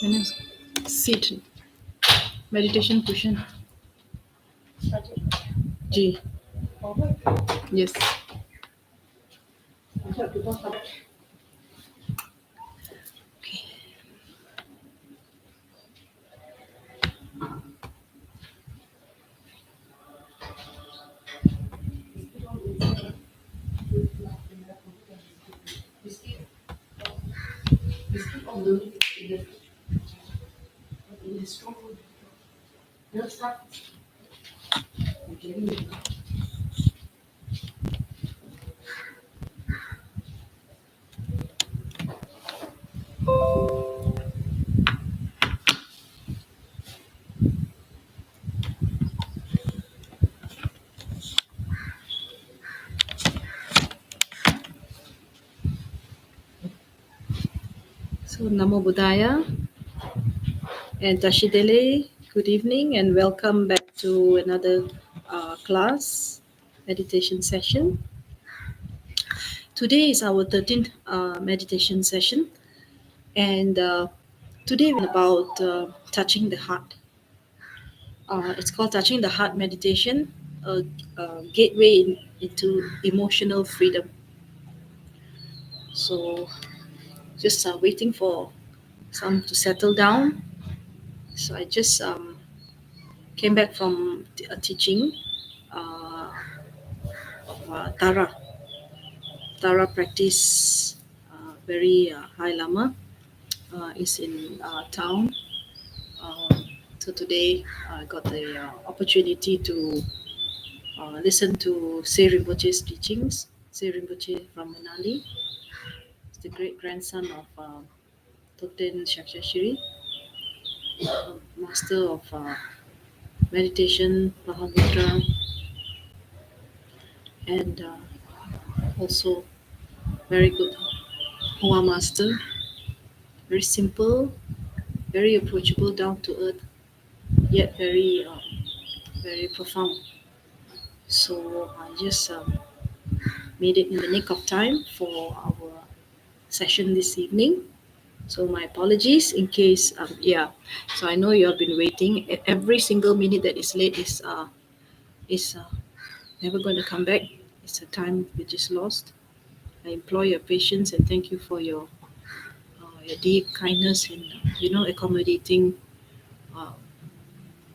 Can you sit? Meditation cushion. G. Yes. Okay. So Namo Buddhaya and Tashi good evening and welcome back to another class meditation session. Today is our 13th meditation session, and today we're about touching the heart. It's called Touching the Heart Meditation, a gateway into emotional freedom. So, just waiting for some to settle down. So, I just came back from a teaching uh, of Tara practice, very high lama is in town. So today I got the opportunity to listen to Se Rinpoche's teachings. Se Rinpoche from Manali is the great grandson of Toten Shakshashiri, master of meditation, Mahamudra, and also very good Hoa master. Very simple, very approachable, down to earth, yet very profound. So I just made it in the nick of time for our session this evening. So my apologies in case, yeah. So I know you have been waiting. Every single minute that is late is never going to come back. It's a time which is lost. I implore your patience and thank you for your deep kindness in accommodating uh,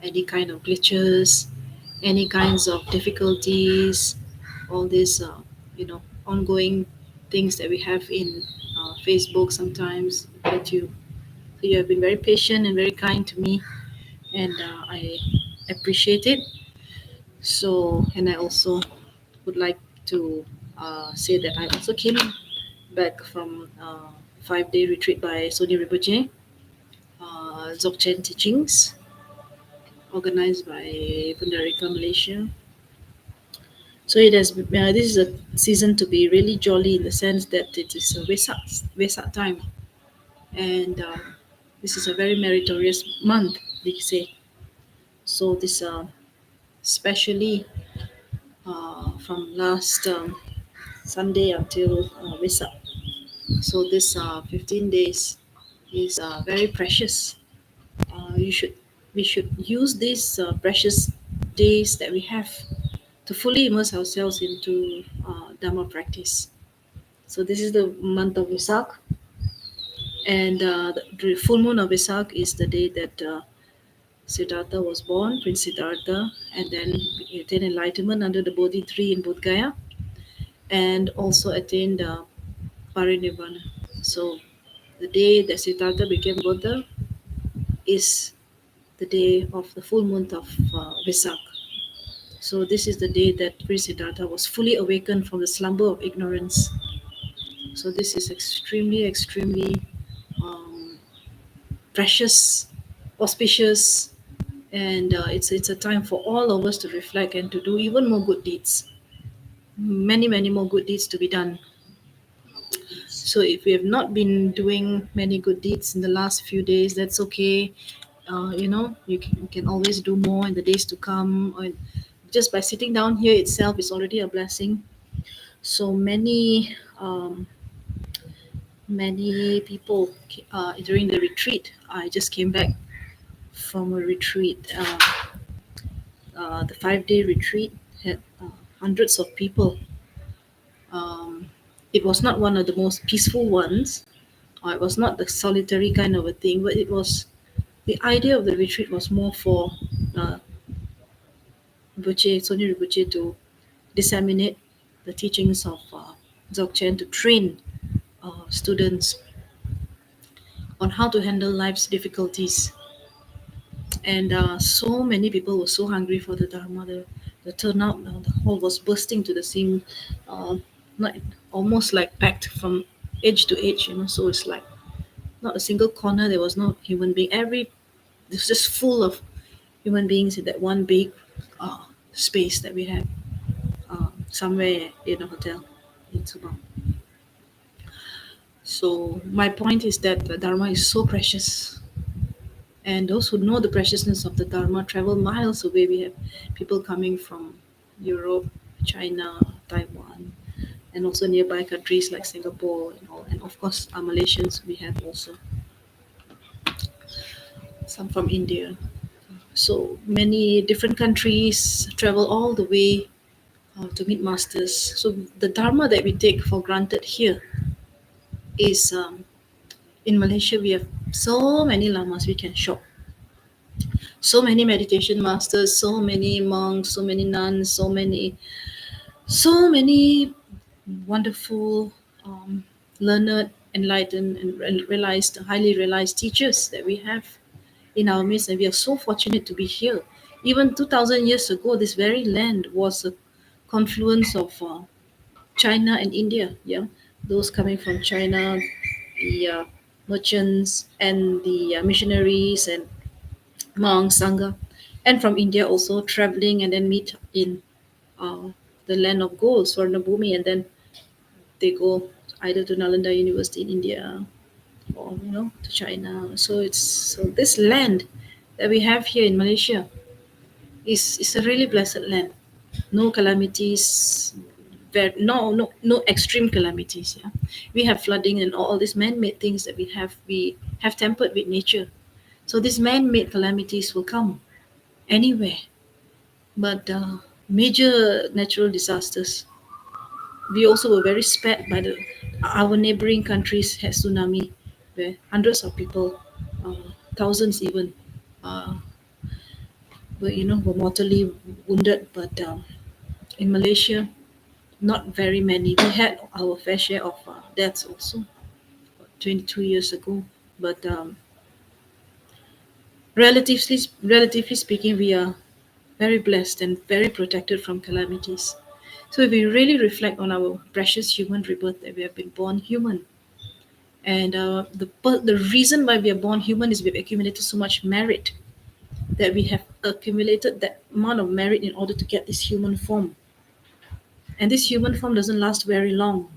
any kind of glitches, any kinds of difficulties, all these ongoing things that we have in Facebook sometimes. That you have been very patient and very kind to me, and I appreciate it. So, and I also would like to say that I also came back from 5-day retreat by Sony Rinpoche, Dzogchen teachings, organized by Pundarika Malaysia. So it has. This is a season to be really jolly in the sense that it is a Vesak time, and this is a very meritorious month, they say. So this, especially from last Sunday until Vesak. So this 15 days is very precious. You should We should use these precious days that we have to fully immerse ourselves into Dharma practice. So this is the month of Vesak, and the full moon of Vesak is the day that Siddhartha was born, Prince Siddhartha, and then he attained enlightenment under the Bodhi tree in Bodh Gaya, and also attained Parinirvana. So the day that Siddhartha became Buddha is the day of the full moon of Vesak. So this is the day that Prince Siddhartha was fully awakened from the slumber of ignorance. So this is extremely um, precious, auspicious, and it's a time for all of us to reflect and to do even more good deeds. Many more good deeds to be done. So if we have not been doing many good deeds in the last few days, that's okay. You can always do more in the days to come. Or just by sitting down here itself is already a blessing. So many people during the retreat. I just came back from a retreat. The 5 day retreat had hundreds of people. Um, it was not one of the most peaceful ones, or it was not the solitary kind of a thing, but it was the idea of the retreat was more for uh, Sony Rinpoche to disseminate the teachings of Dzogchen, to train students on how to handle life's difficulties. And so many people were so hungry for the Dharma. The turnout, the hall was bursting to the seam, uh, like almost like packed from edge to edge. So it's like not a single corner. There was no human being. It was just full of human beings in that one big space that we had somewhere in a hotel in Subang. So my point is that the Dharma is so precious, and those who know the preciousness of the Dharma travel miles away. We have people coming from Europe, China, Taiwan, and also nearby countries like Singapore and all. And of course, our Malaysians we have also some from India. So many different countries travel all the way to meet masters. So the Dharma that we take for granted here is in Malaysia we have so many lamas we can shop, so many meditation masters, so many monks, so many nuns, so many wonderful, learned, enlightened, and realized, highly realized teachers that we have in our midst, and we are so fortunate to be here. Even 2,000 years ago, this very land was a confluence of China and India. Yeah, those coming from China, the merchants and the missionaries and monks, sangha, and from India also traveling and then meet in uh, the land of gold, Swarnabhumi, and then they go either to Nalanda University in India or to China. So this land that we have here in Malaysia is a really blessed land. No calamities, no extreme calamities. Yeah, we have flooding and all these man-made things that we have tempered with nature. So these man-made calamities will come anywhere, but major natural disasters. We also were very spared by the our neighboring countries had tsunami, where hundreds of people, uh, thousands even, uh, were mortally wounded. But in Malaysia, not very many. We had our fair share of deaths also 22 years ago. But relatively speaking, we are very blessed and very protected from calamities. So if we really reflect on our precious human rebirth, that we have been born human, and the reason why we are born human is we've accumulated so much merit, that we have accumulated that amount of merit in order to get this human form, and this human form doesn't last very long.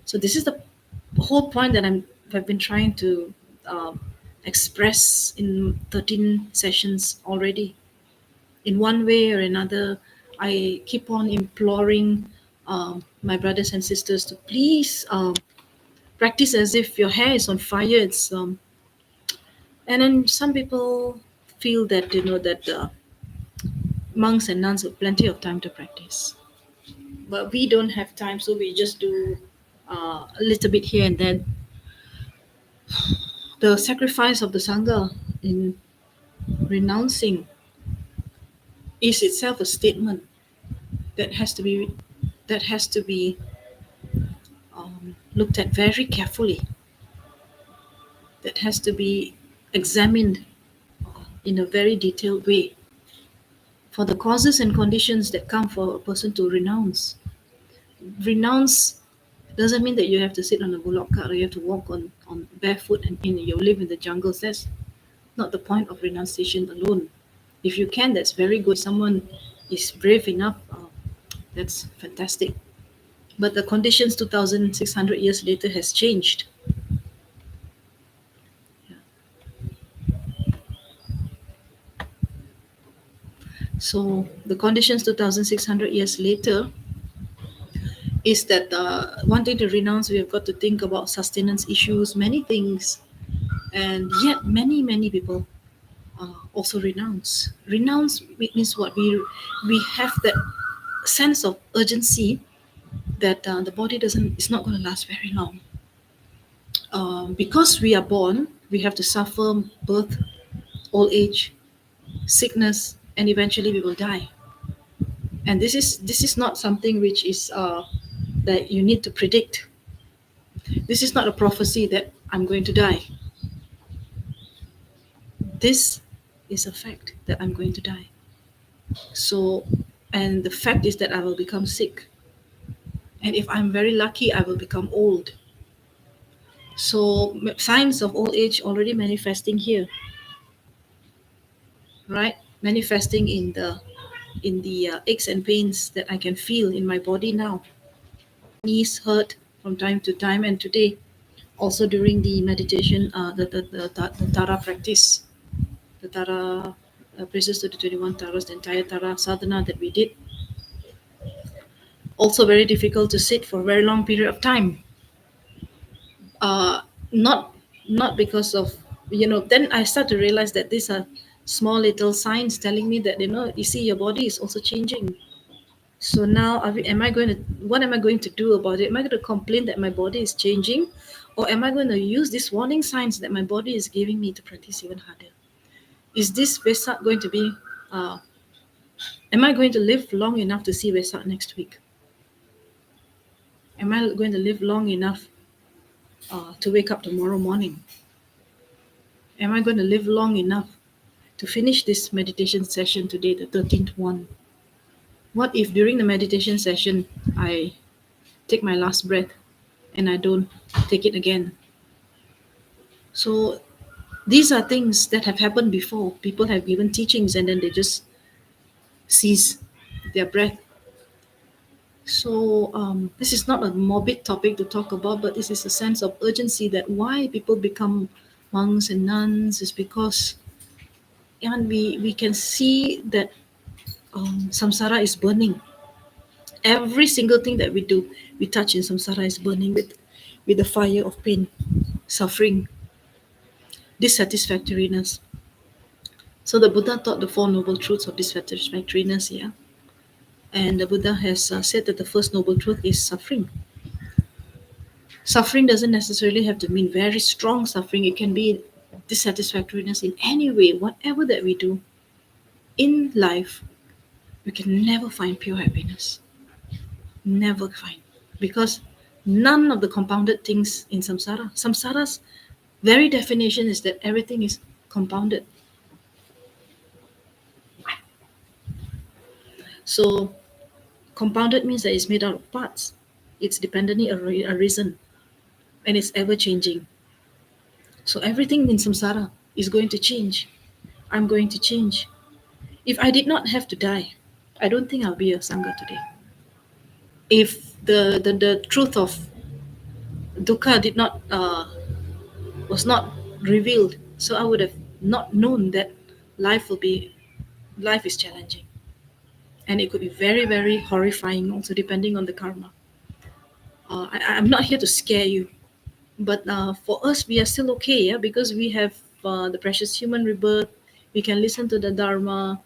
So this is the whole point that I've been trying to um, express in 13 sessions already. In one way or another, I keep on imploring my brothers and sisters to please practice as if your hair is on fire. And then some people feel that that monks and nuns have plenty of time to practice, but we don't have time, so we just do a little bit here and then. The sacrifice of the sangha in renouncing is itself a statement that has to be that has to be looked at very carefully, that has to be examined in a very detailed way, for the causes and conditions that come for a person to renounce. Renounce doesn't mean that you have to sit on a bullock cart or you have to walk on barefoot and you live in the jungles. That's not the point of renunciation alone. If you can, that's very good. Someone is brave enough, that's fantastic. But the conditions 2,600 years later has changed. So the conditions 2,600 years later is that wanting to renounce, we have got to think about sustenance issues, many things, and yet many people also renounce. Renounce means what? We have that sense of urgency that the body doesn't is not going to last very long. Because we are born, we have to suffer birth, old age, sickness, and eventually we will die. And this is not something which is that you need to predict. This is not a prophecy that I'm going to die. This is a fact that I'm going to die. So, and the fact is that I will become sick. And if I'm very lucky, I will become old. So, signs of old age already manifesting here, right? Manifesting in the aches and pains that I can feel in my body now. Knees hurt from time to time, and today also during the meditation, the Tara practice, the Tara praises to the 21 Taras, the entire Tara sadhana that we did. Also very difficult to sit for a very long period of time. Uh, not not because of Then I start to realize that these are small little signs telling me that you see your body is also changing. So now, am I going to? What am I going to do about it? Am I going to complain that my body is changing, or am I going to use these warning signs that my body is giving me to practice even harder? Is this Vesak going to be? Uh, am I going to live long enough to see Vesak next week? Am I going to live long enough to wake up tomorrow morning? Am I going to live long enough to finish this meditation session today, the 13th one? What if during the meditation session I take my last breath and I don't take it again? So these are things that have happened before. People have given teachings and then they just seize their breath. So this is not a morbid topic to talk about, but this is a sense of urgency that why people become monks and nuns is because and we can see that samsara is burning. Every single thing that we do, we touch in samsara is burning with the fire of pain, suffering, dissatisfactoriness. So the Buddha taught the Four Noble Truths of dissatisfactoriness here. And the Buddha has said that the first noble truth is suffering. Suffering doesn't necessarily have to mean very strong suffering. It can be dissatisfactoriness in any way. Whatever that we do in life, we can never find pure happiness. Never find. Because none of the compounded things in samsara's very definition is that everything is compounded. So compounded means that it's made out of parts. It's dependently arisen and it's ever changing. So everything in samsara is going to change. I'm going to change. If I did not have to die, I don't think I'll be a sangha today. If the truth of dukkha did not was not revealed, so I would have not known that life will be life is challenging, and it could be very horrifying also depending on the karma. I'm not here to scare you, but for us we are still okay, yeah, because we have the precious human rebirth. We can listen to the dharma.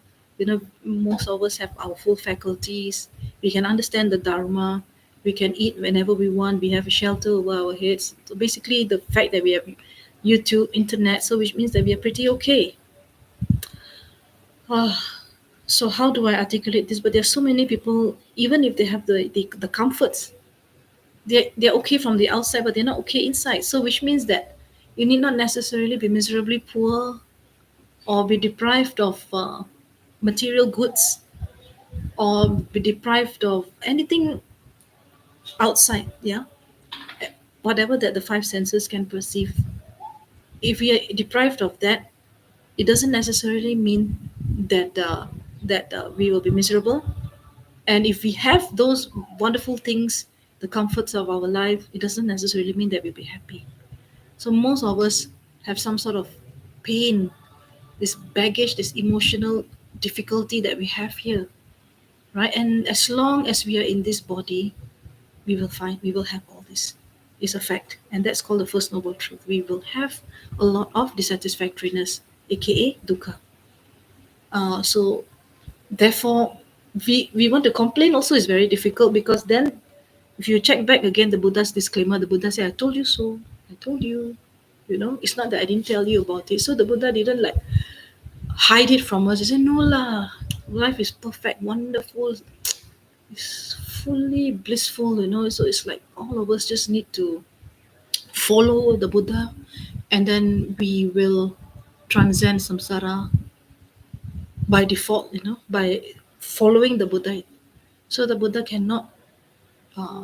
Most of us have our full faculties. We can understand the dharma. We can eat whenever we want. We have a shelter over our heads. So basically the fact that we have YouTube, internet, so which means that we are pretty okay. So how do I articulate this? But there are so many people, even if they have the comforts, they're okay from the outside, but they're not okay inside. So which means that you need not necessarily be miserably poor or be deprived of material goods or be deprived of anything outside. Yeah, whatever that the five senses can perceive. If we are deprived of that, it doesn't necessarily mean that we will be miserable. And if we have those wonderful things, the comforts of our life, it doesn't necessarily mean that we'll be happy. So most of us have some sort of pain, this baggage, this emotional difficulty that we have here, right? And as long as we are in this body, we will have all this. Is a fact, and that's called the first noble truth. We will have a lot of dissatisfactoriness, aka dukkha. So therefore, we want to complain also is very difficult, because then if you check back again the Buddha's disclaimer, the Buddha said, I told you so, I told you. It's not that I didn't tell you about it. So the Buddha didn't like hide it from us. He said, no lah, life is perfect, wonderful, it's fully blissful. So it's like all of us just need to follow the Buddha, and then we will transcend samsara by default, by following the Buddha. So the Buddha uh,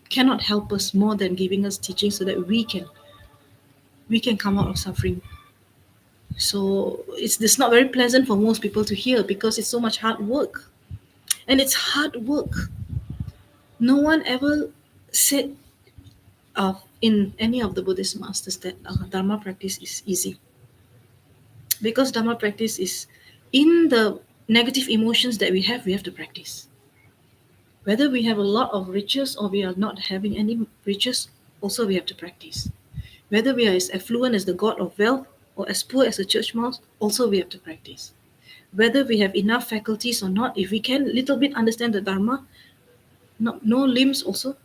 cannot help us more than giving us teaching so that we can come out of suffering. So it's not very pleasant for most people to hear, because it's so much hard work, and it's hard work. No one ever said in any of the Buddhist masters that Dharma practice is easy, because Dharma practice is in the negative emotions that we have to practice. Whether we have a lot of riches or we are not having any riches, also we have to practice. Whether we are as affluent as the god of wealth or as poor as a church mouse, also we have to practice. Whether we have enough faculties or not, if we can little bit understand the Dharma, no limbs also,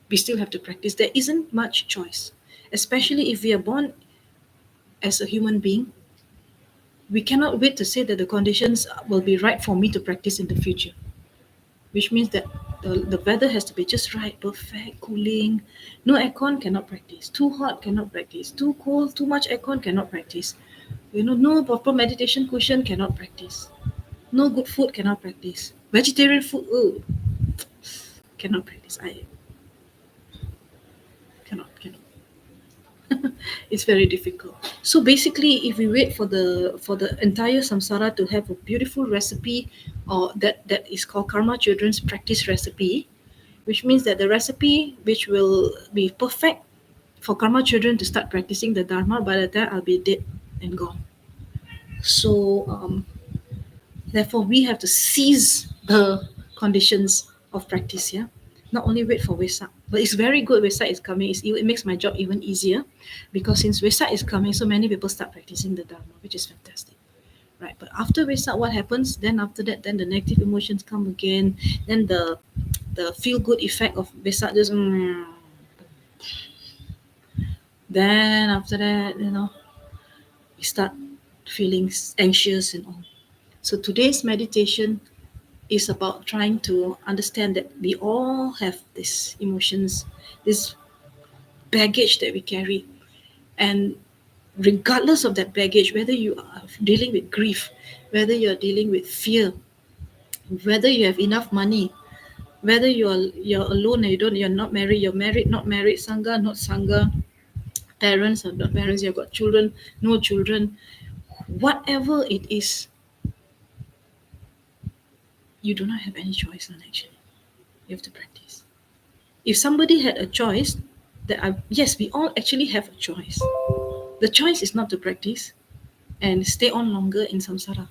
we still have to practice. There isn't much choice. Especially if we are born as a human being, we cannot wait to say that the conditions will be right for me to practice in the future. Which means that the weather has to be just right, perfect, cooling. No aircon, cannot practice. Too hot, cannot practice. Too cold, too much aircon, cannot practice. No proper meditation cushion, cannot practice. No good food, cannot practice. Vegetarian food, cannot practice. I cannot. It's very difficult. So basically, if we wait for the entire samsara to have a beautiful recipe, or that is called Karma Children's practice recipe, which means that the recipe which will be perfect for Karma children to start practicing the Dharma, by the time I'll be dead and gone. So therefore, we have to seize the conditions of practice. Yeah, not only wait for Vesak, but it's very good. Vesak is coming. It makes my job even easier, because since Vesak is coming, so many people start practicing the Dharma, which is fantastic. Right, but after Vesak, what happens? Then after that, then the negative emotions come again. Then the feel good effect of Vesak just. Then after that, we start feeling anxious and all. So today's meditation is about trying to understand that we all have these emotions, this baggage that we carry. And regardless of that baggage, whether you are dealing with grief, whether you're dealing with fear, whether you have enough money, whether you're alone and you're not married, you're married, not married, sangha, not sangha, parents or not parents, you've got children, no children, whatever it is, you do not have any choice on, actually. You have to practice. If somebody had a choice, yes, we all actually have a choice. The choice is not to practice and stay on longer in samsara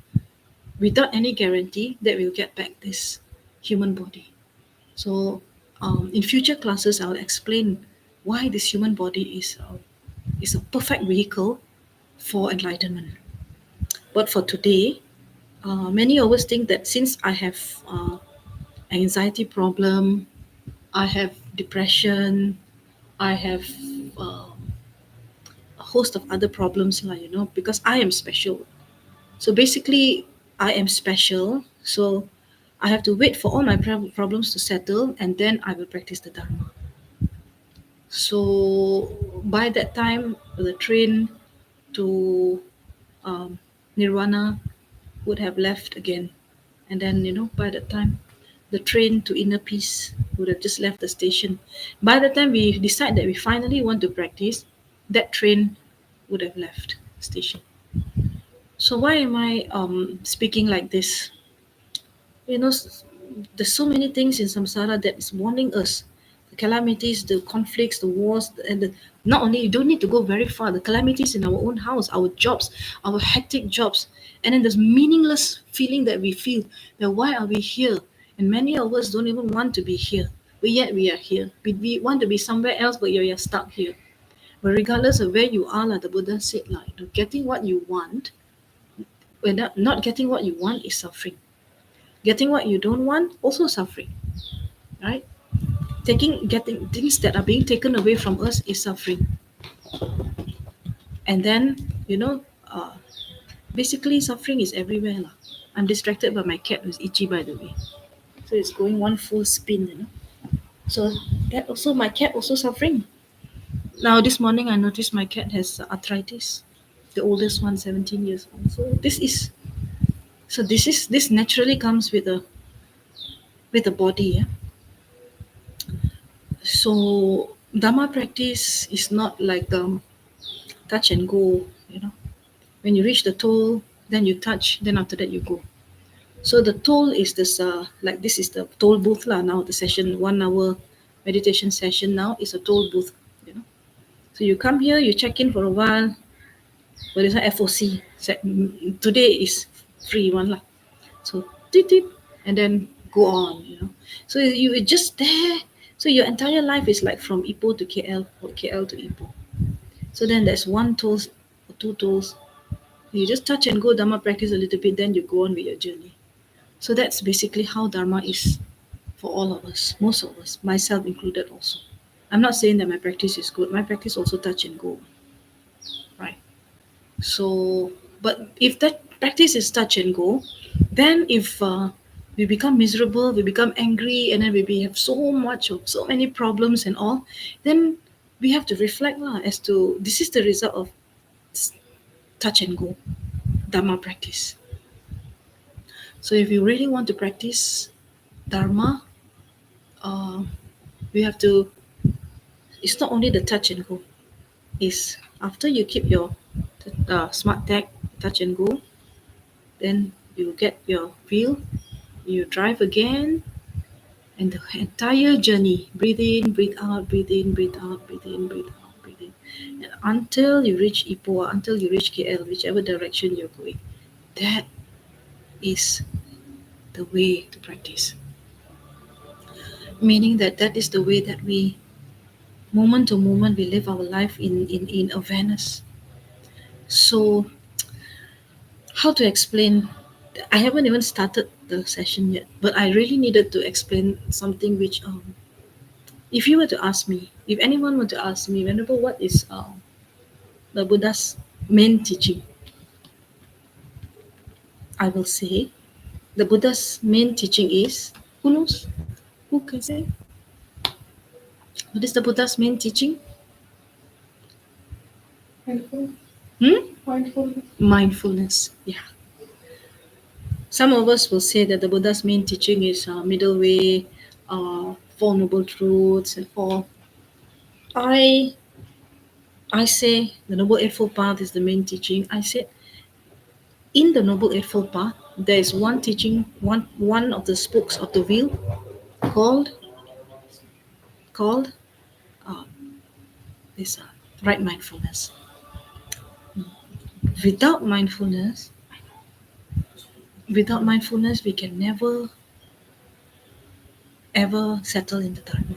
without any guarantee that we'll get back this human body. So in future classes, I'll explain why this human body is a perfect vehicle for enlightenment. But for today, many always think that since I have anxiety problem, I have depression, I have uh, a host of other problems, because I am special. So basically, I am special. So I have to wait for all my problems to settle, and then I will practice the Dharma. So by that time, the train to Nirvana would have left again. And then, by that time, the train to inner peace would have just left the station. By the time we decide that we finally want to practice, that train would have left the station. So why am I speaking like this? There's so many things in samsara that is warning us. The calamities, the conflicts, the wars, and not only, you don't need to go very far, the calamities in our own house, our jobs, our hectic jobs, and then there's meaningless feeling that we feel, that why are we here? And many of us don't even want to be here. but yet we are here. We want to be somewhere else, but you're stuck here. But regardless of where you are, like the Buddha said, like getting what you want, when not getting what you want is suffering. Getting what you don't want, also suffering, right? Getting things that are being taken away from us is suffering. And then, uh, basically suffering is everywhere. Lah. I'm distracted by my cat who's itchy, by the way. So it's going one full spin. So that also, my cat also suffering. Now this morning I noticed my cat has arthritis. The oldest one, 17 years old. This naturally comes with the body. Yeah? So Dharma practice is not like touch and go. When you reach the toll, then you touch, then after that you go. So the toll is this, like this is the toll booth lah. Now the session, 1 hour meditation session now is a toll booth. So you come here, you check in for a while. But it's not FOC. Today is free one lah. So tit tit, and then go on. So you are just there. So your entire life is like from Ipoh to KL or KL to Ipoh. So then there's one toll or two tolls. You just touch and go Dharma practice a little bit, then you go on with your journey. So that's basically how Dharma is for all of us, most of us, myself included also. I'm not saying that my practice is good. My practice also touch and go, right? So, but if that practice is touch and go, then if we become miserable, we become angry, and then we have so many problems and all, then we have to reflect lah, as to this is the result of touch and go Dharma practice. So if you really want to practice Dharma, we have to. It's not only the touch and go. Is after you keep your smart tag touch and go, then you get your wheel, you drive again, and the entire journey, breathe in, breathe out, breathe in, breathe out, breathe in, breathe out, breathe in, and until you reach Ipoh, until you reach KL, whichever direction you're going. That is the way to practice. Meaning that is the way that we, moment to moment, we live our life in awareness. So, how to explain? I haven't even started the session yet, but I really needed to explain something which, if you were to ask me, if anyone were to ask me, Venerable, what is the Buddha's main teaching? I will say the Buddha's main teaching is, who knows? Who can say? What is the Buddha's main teaching? Mindfulness. Mindfulness. Mindfulness, yeah. Some of us will say that the Buddha's main teaching is middle way, Four Noble Truths, and all. I say the Noble Eightfold Path is the main teaching. I said in the Noble Eightfold Path, there is one teaching, one of the spokes of the wheel called uh, this right mindfulness. Without mindfulness, we can never ever settle in the Dharma.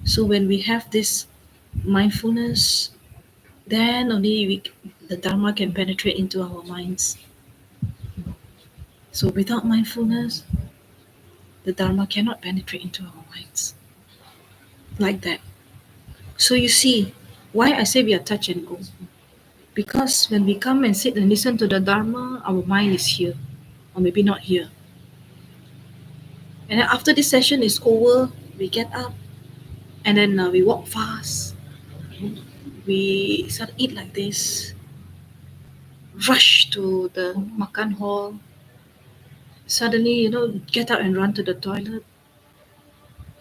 So when we have this mindfulness, then only the Dharma can penetrate into our minds. So without mindfulness, the Dharma cannot penetrate into our minds. Like that. So you see, why I say we are touch and go. Because when we come and sit and listen to the Dharma, our mind is here, or maybe not here. And then after this session is over, we get up, and then we walk fast. We start to eat like this, rush to the makan hall. Suddenly, get up and run to the toilet.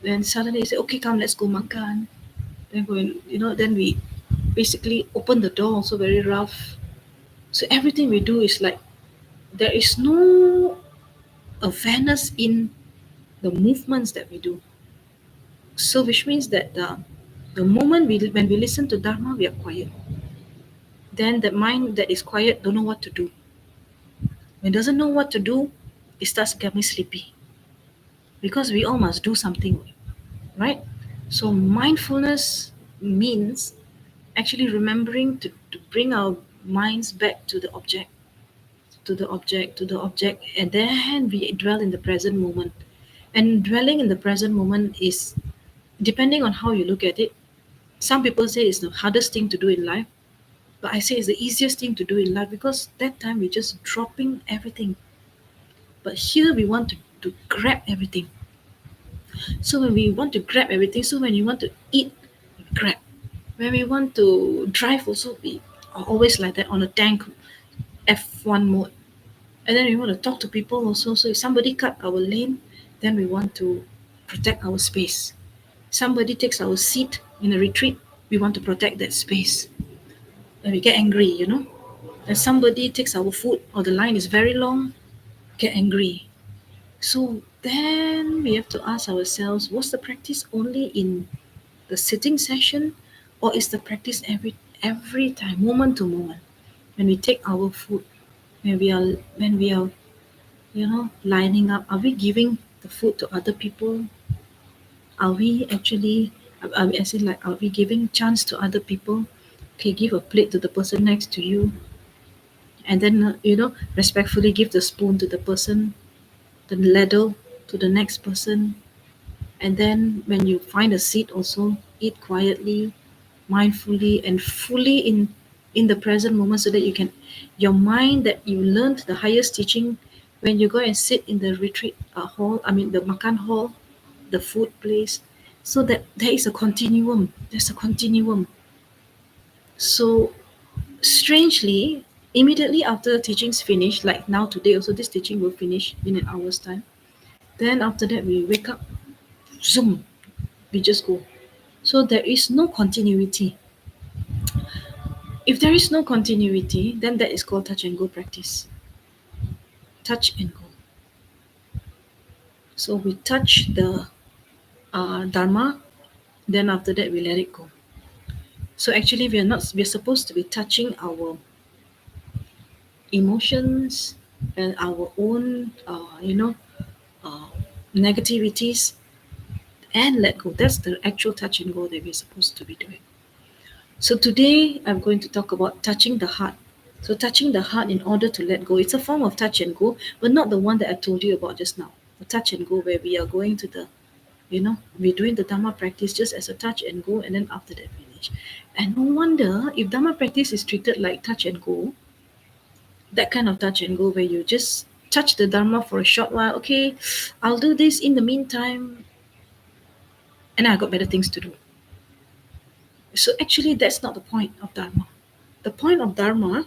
Then suddenly you say, okay, come, let's go makan. Then then we basically open the door, also very rough. So everything we do is like, there is no awareness in the movements that we do. So which means that the moment when we listen to Dharma, we are quiet. Then the mind that is quiet don't know what to do. When it doesn't know what to do, it starts getting sleepy. because we all must do something, right? So mindfulness means actually remembering to bring our minds back to the object, to the object, to the object, and then we dwell in the present moment. And dwelling in the present moment is, depending on how you look at it, some people say it's the hardest thing to do in life, but I say it's the easiest thing to do in life because that time we're just dropping everything. But here we want to grab everything. So when we want to grab everything, so when you want to eat, grab. When we want to drive also, we are always like that on a tank F1 mode. And then we want to talk to people also. So if somebody cut our lane, then we want to protect our space. Somebody takes our seat in a retreat, we want to protect that space. And we get angry, you know. And somebody takes our food or the line is very long, get angry. So then we have to ask ourselves, was the practice only in the sitting session, or is the practice every time, moment to moment, when we take our food, when we are lining up, are we giving the food to other people? Are we actually, are we, as in like, are we giving chance to other people? Okay, give a plate to the person next to you, and then respectfully give the spoon to the person, the ladle to the next person, and then when you find a seat, also eat quietly, mindfully, and fully in the present moment, so that you can, your mind that you learned the highest teaching, when you go and sit in the retreat hall, I mean the makan hall, the food place, so that there is a continuum, there's a continuum. So strangely, immediately after teachings finish, like now today also, this teaching will finish in an hour's time, then after that we wake up, zoom, we just go. So there is no continuity. If there is no continuity, then that is called touch and go practice. Touch and go. So we touch the dharma, then after that we let it go. So actually, we are not. We're supposed to be touching our emotions and our own, uh, negativities, and let go. That's the actual touch and go that we're supposed to be doing. So today I'm going to talk about touching the heart. So touching the heart in order to let go. It's a form of touch and go, but not the one that I told you about just now. The touch and go where we are going to the, we're doing the Dharma practice just as a touch and go, and then after that finish. And no wonder if Dharma practice is treated like touch and go, that kind of touch and go where you just touch the Dharma for a short while. Okay, I'll do this in the meantime, and I got better things to do. So actually, that's not the point of Dharma. The point of Dharma,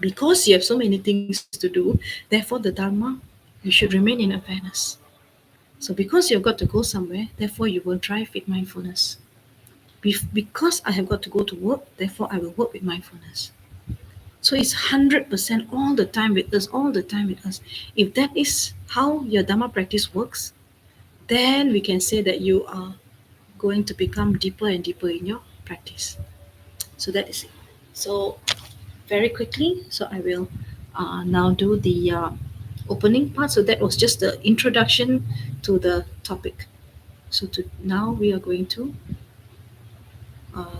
because you have so many things to do, therefore the Dharma, you should remain in awareness. So because you've got to go somewhere, therefore you will drive with mindfulness. Because I have got to go to work, therefore I will work with mindfulness. So it's 100% all the time with us, all the time with us. If that is how your Dharma practice works, then we can say that you are going to become deeper and deeper in your practice. So that is it. So very quickly, so I will now do the opening part. So that was just the introduction to the topic. So now we are going to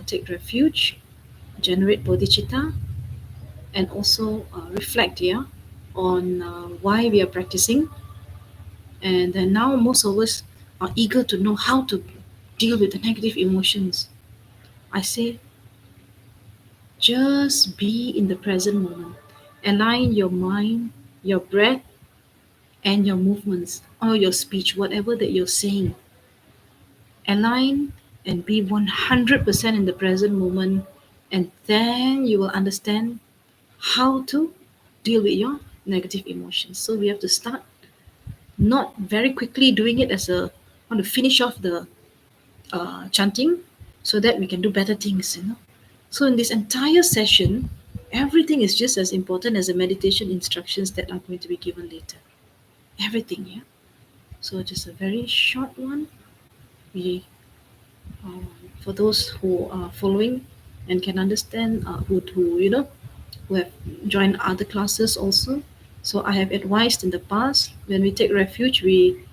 take refuge, generate bodhicitta, and also reflect here on why we are practicing. And then now most of us are eager to know how to deal with the negative emotions. I say, just be in the present moment. Align your mind, your breath, and your movements or your speech, whatever that you're saying. Align and be 100% in the present moment, and then you will understand how to deal with your negative emotions. So we have to start not very quickly doing it as a want to finish off the chanting so that we can do better things. So in this entire session, everything is just as important as the meditation instructions that are going to be given later. Everything, yeah. So just a very short one. We, for those who are following and can understand, who have joined other classes also. So I have advised in the past, when we take refuge, we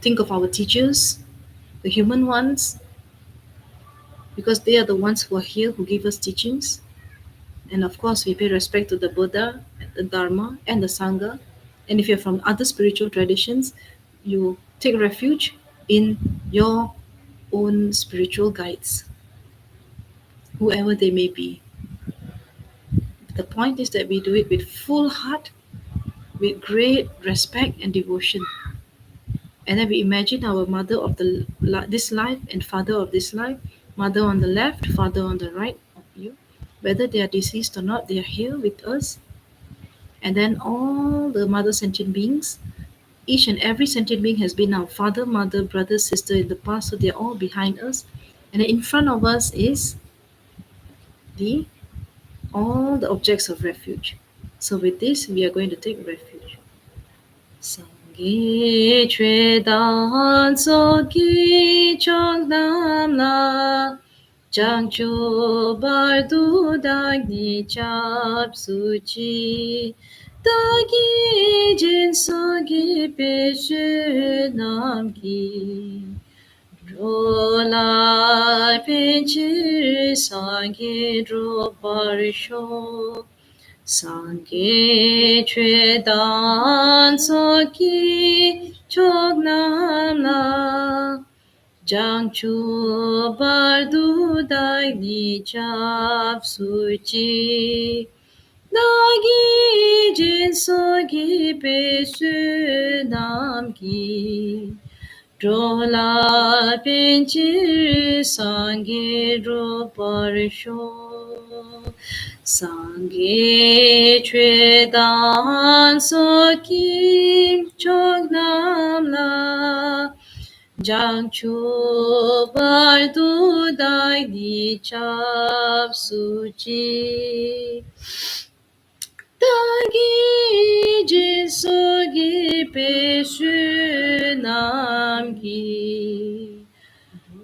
think of our teachers, the human ones, because they are the ones who are here who give us teachings. And of course, we pay respect to the Buddha, the Dharma, and the Sangha. And if you're from other spiritual traditions, you take refuge in your own spiritual guides, whoever they may be. The point is that we do it with full heart, with great respect and devotion. And then we imagine our mother of this life and father of this life, mother on the left, father on the right of you. Whether they are deceased or not, they are here with us. And then all the mother sentient beings, each and every sentient being has been our father, mother, brother, sister in the past, so they're all behind us. And then in front of us is the all the objects of refuge. So with this, we are going to take refuge. Sangye chue dan so ki chok nam la Chang chu bar du dang ni chap su chi da gi jin so gi pe shu nam ki ro la pe chi sang gi ro bar sho sang ge chue dan so ki chok nam la Jang chu bar du dai ni chap su chi da gi jin so gi pe su nam ki dro la pen chi sang ge dro par sho sang ge chue dan so ki chok nam la Jang chu bar du dai ni chap su chi da gi jin so gi pe shu nam ki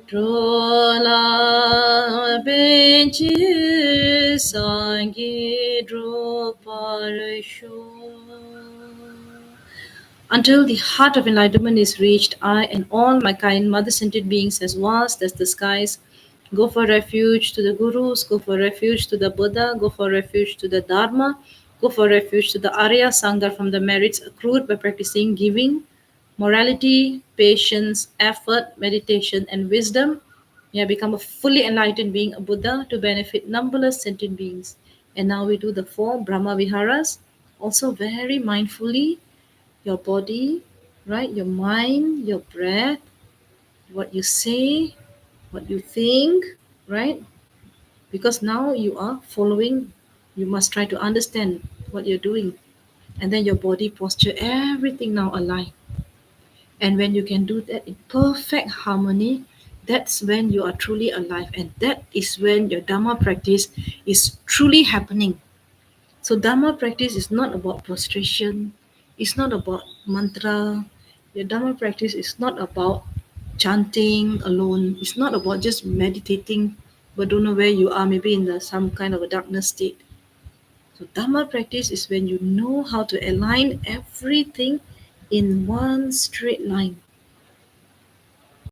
dro la ben chi sang gi dro par shu until the heart of enlightenment is reached, I and all my kind mother sentient beings, as vast as the skies, go for refuge to the Gurus, go for refuge to the Buddha, go for refuge to the Dharma, go for refuge to the Arya Sangha from the merits accrued by practicing giving, morality, patience, effort, meditation, and wisdom. We have become a fully enlightened being, a Buddha, to benefit numberless sentient beings. And now we do the four Brahma Viharas, also very mindfully your body, right? Your mind, your breath, what you say, what you think, right? Because now you are following, you must try to understand what you're doing. And then your body posture, everything now align. And when you can do that in perfect harmony, that's when you are truly alive. And that is when your Dharma practice is truly happening. So Dharma practice is not about prostration, it's not about mantra. Your Dharma practice is not about chanting alone. It's not about just meditating, but don't know where you are, maybe in some kind of a darkness state. So Dharma practice is when you know how to align everything in one straight line.